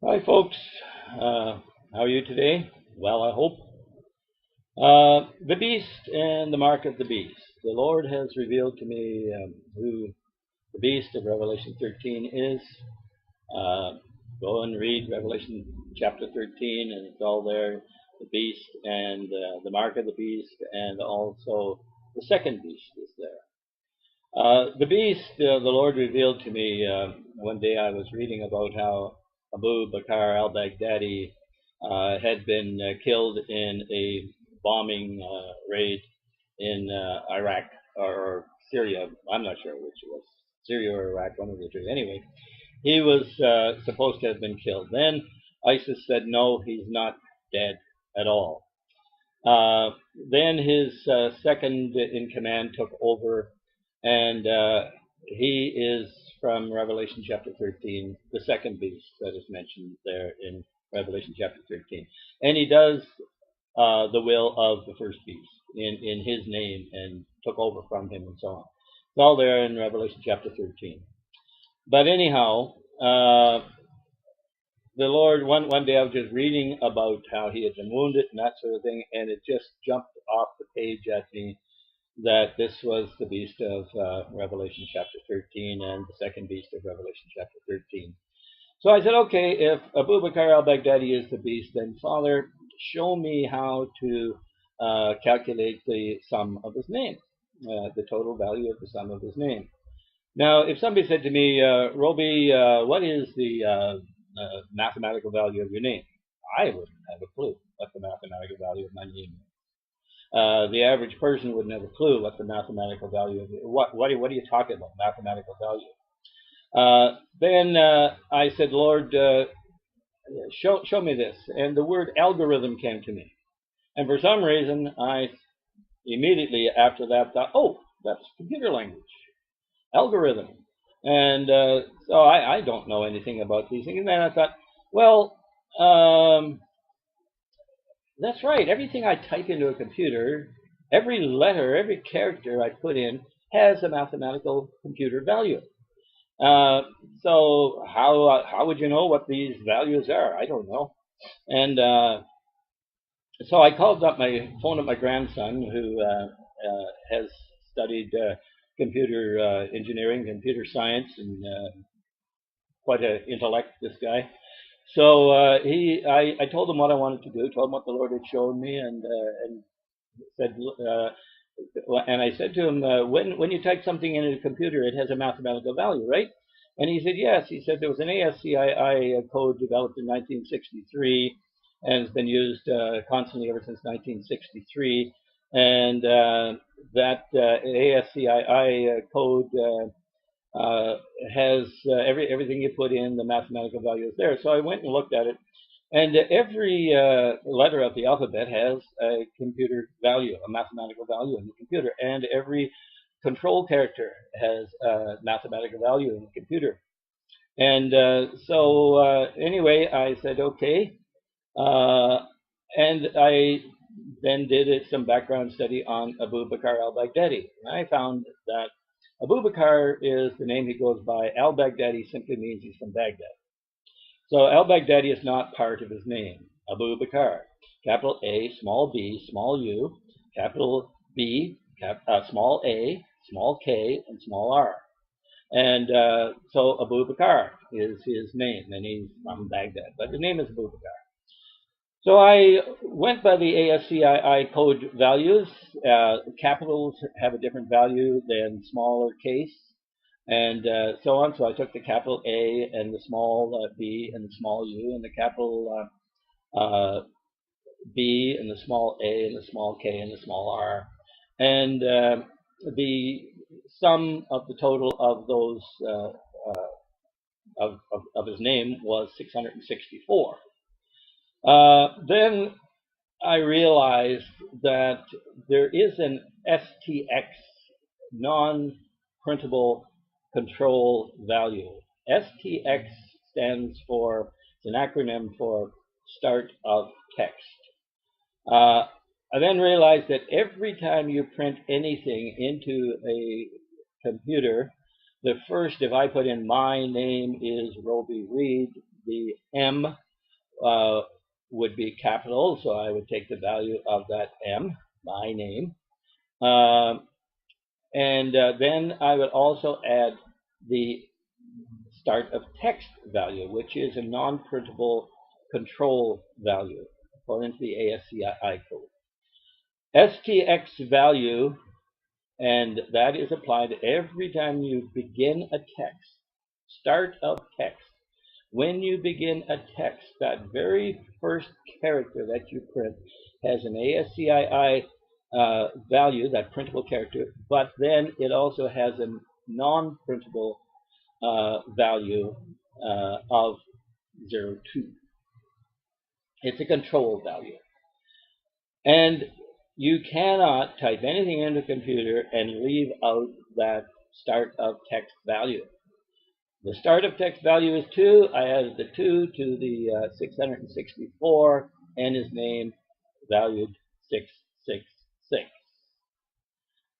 Hi, folks. How are you today? Well, I hope. The beast and the mark of the beast. The Lord has revealed to me who the beast of Revelation 13 is. Uh, Go and read Revelation chapter 13, and it's all there. The beast and the mark of the beast, and also the second beast is there. The beast, the Lord revealed to me one day. I was reading about how Abu Bakr al-Baghdadi had been killed in a bombing raid in Iraq or Syria. I'm not sure which it was, Syria or Iraq, one of the two. Anyway, he was supposed to have been killed. Then ISIS said, no, he's not dead at all. Uh, then his second in command took over, and he is from Revelation chapter 13, the second beast that is mentioned there in Revelation chapter 13. And he does the will of the first beast in his name and took over from him and so on. It's all there in Revelation chapter 13. But anyhow, the Lord, one day I was just reading about how he had been wounded and that sort of thing, and it just jumped off the page at me that this was the beast of Revelation chapter 13 and the second beast of Revelation chapter 13. So I said, okay, if Abu Bakr al-Baghdadi is the beast, then Father, show me how to calculate the sum of his name, the total value of the sum of his name. Now, if somebody said to me, Roby, what is the mathematical value of your name? I wouldn't have a clue what the mathematical value of my name is. The average person wouldn't have a clue what the mathematical value of it. What are you talking about, mathematical value? Then I said, Lord, show me this. And the word algorithm came to me. And for some reason, I immediately after that thought, oh, that's computer language, algorithm. And so I don't know anything about these things. And then I thought, well, that's right. Everything I type into a computer, every letter, every character I put in has a mathematical computer value. Uh, so how would you know what these values are? I don't know. And so I phoned up my grandson, who has studied computer engineering, computer science, and quite an intellect. This guy. So I told him what I wanted to do, told him what the Lord had shown me, and said, and I said to him, when you type something into a computer, it has a mathematical value, right? And he said, yes. He said there was an ASCII code developed in 1963 and has been used constantly ever since 1963. And that ASCII code has everything you put in, the mathematical value is there. So I went and looked at it, and every letter of the alphabet has a computer value, a mathematical value in the computer, and every control character has a mathematical value in the computer. And so anyway, I said okay, uh, and I then did some background study on Abu Bakr al-Baghdadi. And I found that Abu Bakr is the name he goes by. Al-Baghdadi simply means he's from Baghdad. So al-Baghdadi is not part of his name. Abu Bakr, capital A, small b, small u, capital B, small a, small k, and small r. And so Abu Bakr is his name, and he's from Baghdad. But the name is Abu Bakr. So I went by the ASCII code values. Capitals have a different value than small or case, and so on. So I took the capital A and the small b and the small u, and the capital B and the small a and the small k and the small r, and the sum of the total of those of his name was 664. Then I realized that there is an STX, non-printable control value. STX stands for, it's an acronym for start of text. I then realized that every time you print anything into a computer, the first, if I put in my name is Roby Reed, the M would be capital, so I would take the value of that M, my name. Then I would also add the start of text value, which is a non-printable control value according to the ASCII code. STX value, and that is applied every time you begin a text. Start of text. When you begin a text, that very first character that you print has an ASCII value, that printable character, but then it also has a non-printable value of 02. It's a control value. And you cannot type anything into a computer and leave out that start of text value. The start of text value is 2. I added the 2 to the 664, and his name valued 666.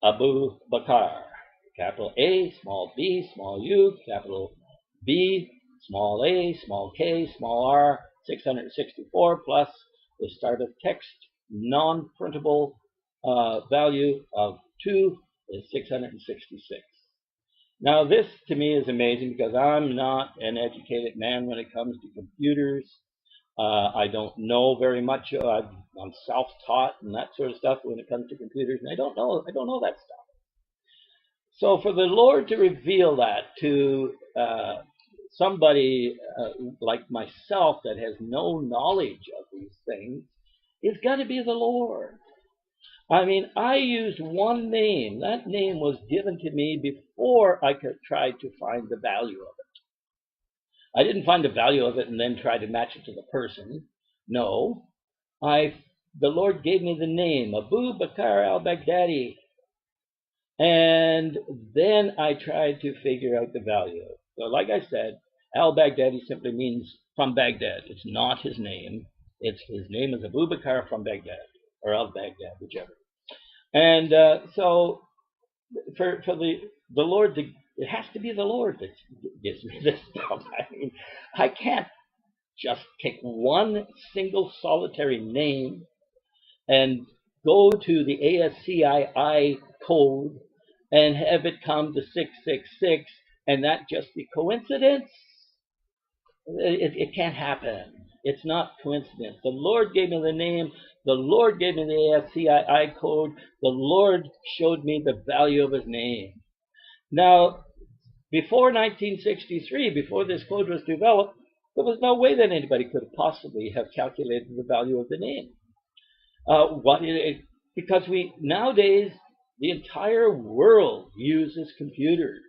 Abu Bakr. Capital A, small b, small u, capital B, small a, small k, small r, 664 plus the start of text non-printable value of 2 is 666. Now this to me is amazing because I'm not an educated man when it comes to computers. I don't know very much. I'm self-taught and that sort of stuff when it comes to computers, and I don't know that stuff. So for the Lord to reveal that to somebody like myself that has no knowledge of these things, it's got to be the Lord. I mean, I used one name. That name was given to me before I could try to find the value of it. I didn't find the value of it and then try to match it to the person. No, the Lord gave me the name, Abu Bakr al-Baghdadi. And then I tried to figure out the value. So like I said, al-Baghdadi simply means from Baghdad. It's not his name. His name is Abu Bakr from Baghdad, or al-Baghdad, whichever. And so for the Lord, it has to be the Lord that gives me this stuff. I mean, I can't just pick one single solitary name and go to the ASCII code and have it come to 666 and that just be coincidence. It can't happen. It's not coincidence. The Lord gave me the name. The Lord gave me the ASCII code. The Lord showed me the value of his name. Now, before 1963, before this code was developed, there was no way that anybody could possibly have calculated the value of the name. Because nowadays, the entire world uses computers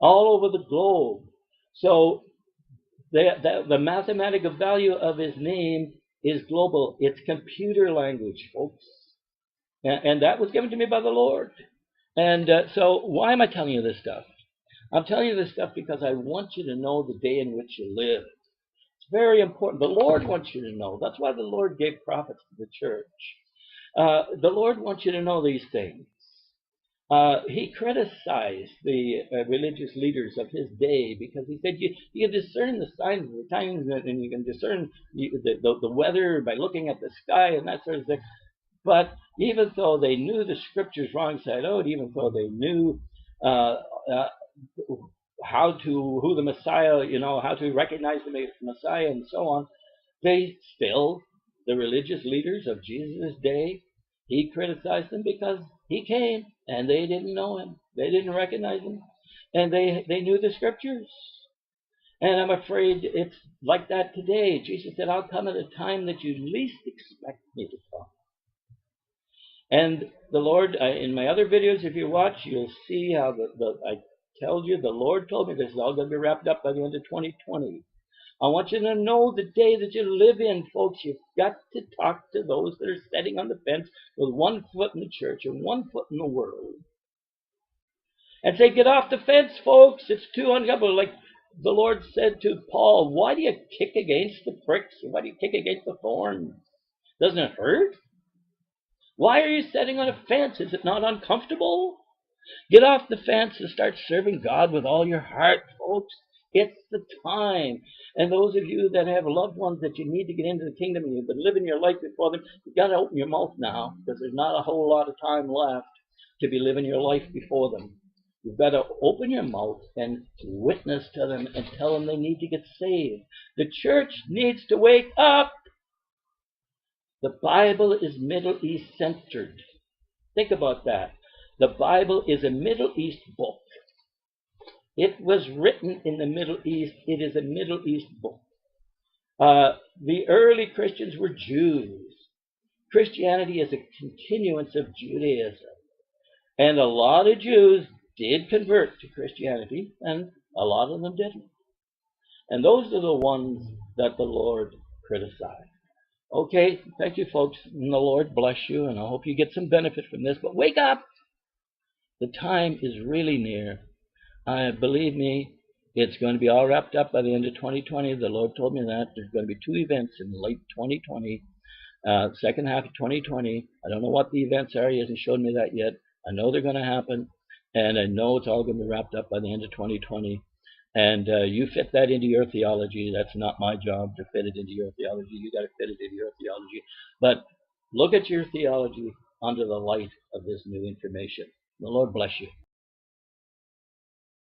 all over the globe. So the mathematical value of his name is global. It's computer language, folks. And that was given to me by the Lord. And so why am I telling you this stuff? I'm telling you this stuff because I want you to know the day in which you live. It's very important. The Lord wants you to know. That's why the Lord gave prophets to the church. The Lord wants you to know these things. He criticized the religious leaders of his day because he said you can discern the signs of the times and you can discern the weather by looking at the sky and that sort of thing. But even though they knew the scriptures wrong side out, even though they knew who the Messiah, how to recognize the Messiah and so on, the religious leaders of Jesus' day, he criticized them because he came and they didn't know him. They didn't recognize him. And they knew the scriptures. And I'm afraid it's like that today. Jesus said, I'll come at a time that you least expect me to come. And the Lord, in my other videos, if you watch, you'll see how I told you, the Lord told me this is all going to be wrapped up by the end of 2020. I want you to know the day that you live in, folks. You've got to talk to those that are sitting on the fence with one foot in the church and one foot in the world. And say, get off the fence, folks. It's too uncomfortable. Like the Lord said to Paul, why do you kick against the pricks? Why do you kick against the thorns? Doesn't it hurt? Why are you sitting on a fence? Is it not uncomfortable? Get off the fence and start serving God with all your heart, folks. It's the time. And those of you that have loved ones that you need to get into the kingdom and you've been living your life before them, you've got to open your mouth now because there's not a whole lot of time left to be living your life before them. You've got to open your mouth and witness to them and tell them they need to get saved. The church needs to wake up. The Bible is Middle East centered. Think about that. The Bible is a Middle East book. It was written in the Middle East. It is a Middle East book. The early Christians were Jews. Christianity is a continuance of Judaism. And a lot of Jews did convert to Christianity, and a lot of them didn't. And those are the ones that the Lord criticized. Okay, thank you, folks. And the Lord bless you, and I hope you get some benefit from this. But wake up! The time is really near. Believe me, it's going to be all wrapped up by the end of 2020. The Lord told me that. There's going to be 2 events in late 2020, second half of 2020. I don't know what the events are. He hasn't shown me that yet. I know they're going to happen, and I know it's all going to be wrapped up by the end of 2020. And you fit that into your theology. That's not my job to fit it into your theology. You got to fit it into your theology. But look at your theology under the light of this new information. The Lord bless you.